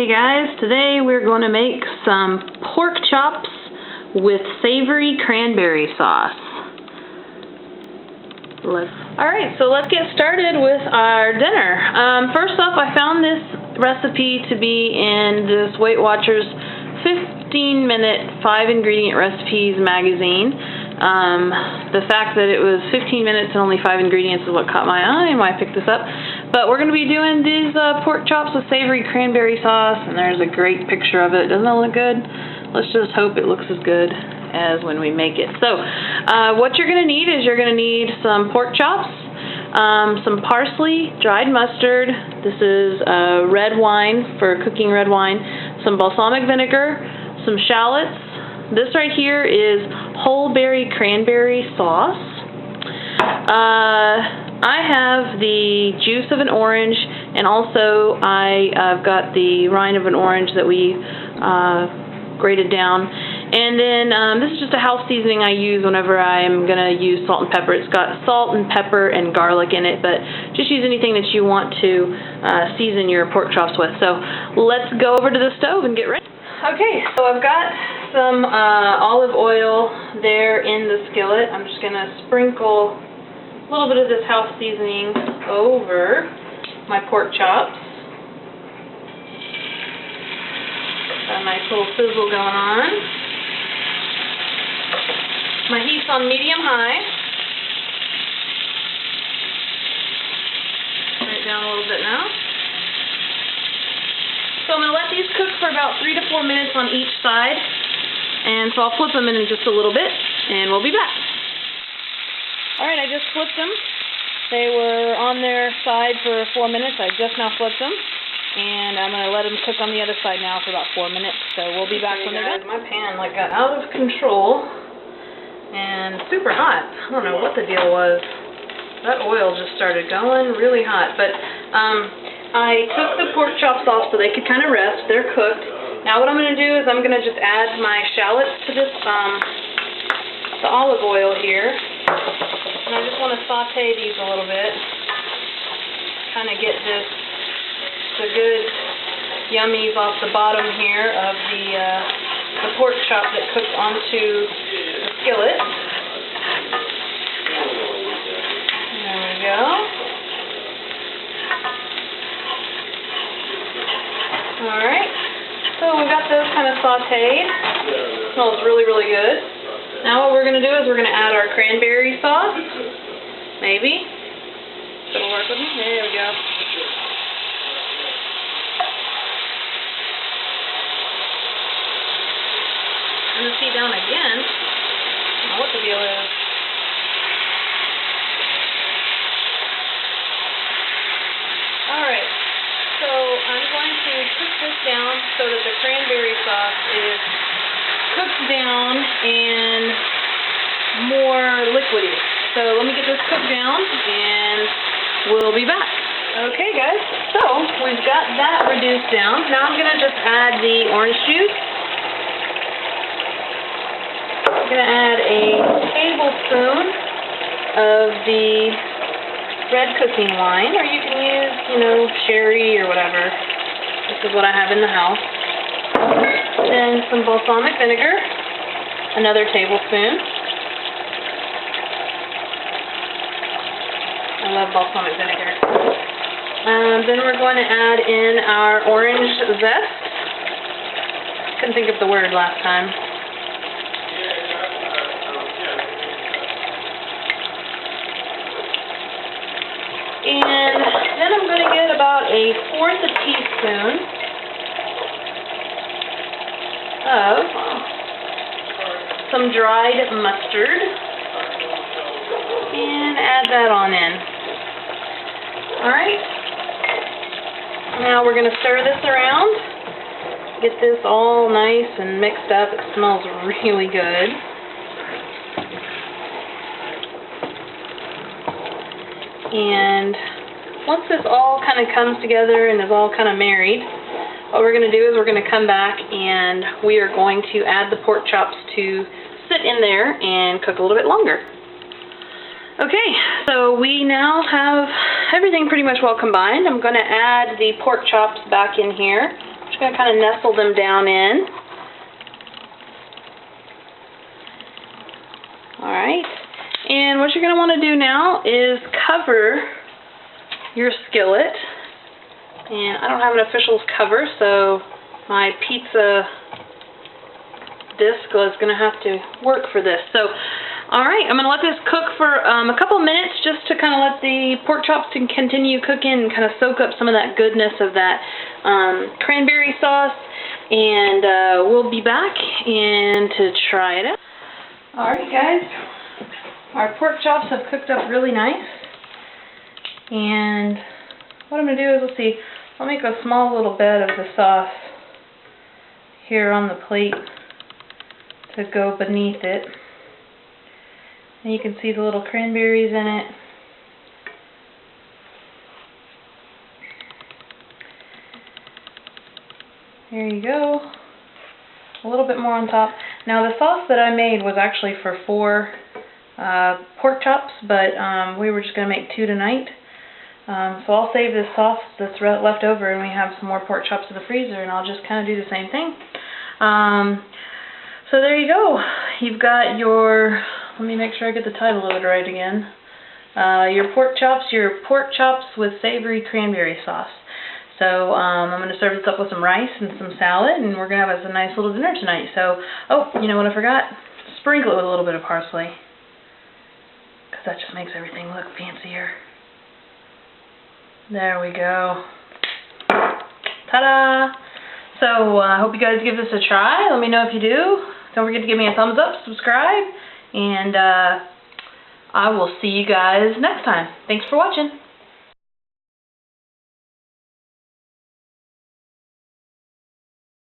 Hey guys, today we're going to make some pork chops with savory cranberry sauce. Alright, so let's get started with our dinner. First off, I found this recipe to be in this Weight Watchers 15-minute 5-ingredient recipes magazine. The fact that it was 15 minutes and only 5 ingredients is what caught my eye and why I picked this up. But we're going to be doing these pork chops with savory cranberry sauce, and there's a great picture of it. Doesn't it look good? Let's just hope it looks as good as when we make it. So what you're going to need is you're going to need some pork chops, some parsley, dried mustard. This is red wine for cooking red wine, some balsamic vinegar, some shallots. This right here is whole berry cranberry sauce. I have the juice of an orange, and also I've got the rind of an orange that we grated down. And then this is just a house seasoning I use whenever I'm going to use salt and pepper. It's got salt and pepper and garlic in it, but just use anything that you want to season your pork chops with. So let's go over to the stove and get ready. Okay, so I've got some olive oil there in the skillet. I'm just going to sprinkle a little bit of this house seasoning over my pork chops. Got a nice little sizzle going on. My heat's on medium-high. Turn it down a little bit now. So I'm going to let these cook for about 3 to 4 minutes on each side. And so I'll flip them in just a little bit, and we'll be back. Alright, I just flipped them. They were on their side for 4 minutes. I just now flipped them. And I'm going to let them cook on the other side now for about 4 minutes. So we'll be back when they're done. My pan got out of control and super hot. I don't know what the deal was. That oil just started going really hot. But I took the pork chops off so they could kind of rest. They're cooked. Now what I'm going to do is I'm going to just add my shallots to this, the olive oil here. And I just want to saute these a little bit. Kind of get the good yummies off the bottom here of the pork chop that cooked onto the skillet. There we go. Alright, so we got those kind of sauteed. Smells really, really good. Now what we're going to do is we're going to add our cranberry sauce. Maybe. It'll work with me. There we go. I'm going to see down again. I don't know what the deal is. Alright. So I'm going to cook this down so that the cranberry sauce is cooked down and more liquidy. So let me get this cooked down and we'll be back. Okay guys, so we've got that reduced down. Now I'm going to just add the orange juice. I'm going to add a tablespoon of the red cooking wine, or you can use, sherry or whatever. This is what I have in the house. Then some balsamic vinegar, another tablespoon. I love balsamic vinegar. Then we're going to add in our orange zest. Couldn't think of the word last time. And then I'm going to get about 1/4 teaspoon of some dried mustard, and add that on in. Alright, now we're going to stir this around, get this all nice and mixed up. It smells really good. And once this all kind of comes together and is all kind of married, what we're going to do is we're going to come back and we are going to add the pork chops to sit in there and cook a little bit longer. Okay, so we now have everything pretty much well combined. I'm going to add the pork chops back in here. I'm just going to kind of nestle them down in. Alright, and what you're going to want to do now is cover your skillet. And I don't have an official cover, so my pizza disc is going to have to work for this. So, alright, I'm going to let this cook for a couple minutes just to kind of let the pork chops continue cooking and kind of soak up some of that goodness of that cranberry sauce. And we'll be back and to try it out. Alright guys, our pork chops have cooked up really nice. And what I'm going to do is, let's see, I'll make a small little bed of the sauce here on the plate to go beneath it. And you can see the little cranberries in it. There you go. A little bit more on top. Now the sauce that I made was actually for 4 pork chops, but we were just going to make 2 tonight. So I'll save this sauce that's left over, and we have some more pork chops in the freezer, and I'll just kind of do the same thing. So there you go. You've got your, let me make sure I get the title of it right again. Your pork chops with savory cranberry sauce. So I'm going to serve this up with some rice and some salad, and we're going to have us a nice little dinner tonight. So, oh, you know what I forgot? Sprinkle it with a little bit of parsley, because that just makes everything look fancier. There we go. Ta-da! So I hope you guys give this a try. Let me know if you do. Don't forget to give me a thumbs up, subscribe, and I will see you guys next time. Thanks for watching.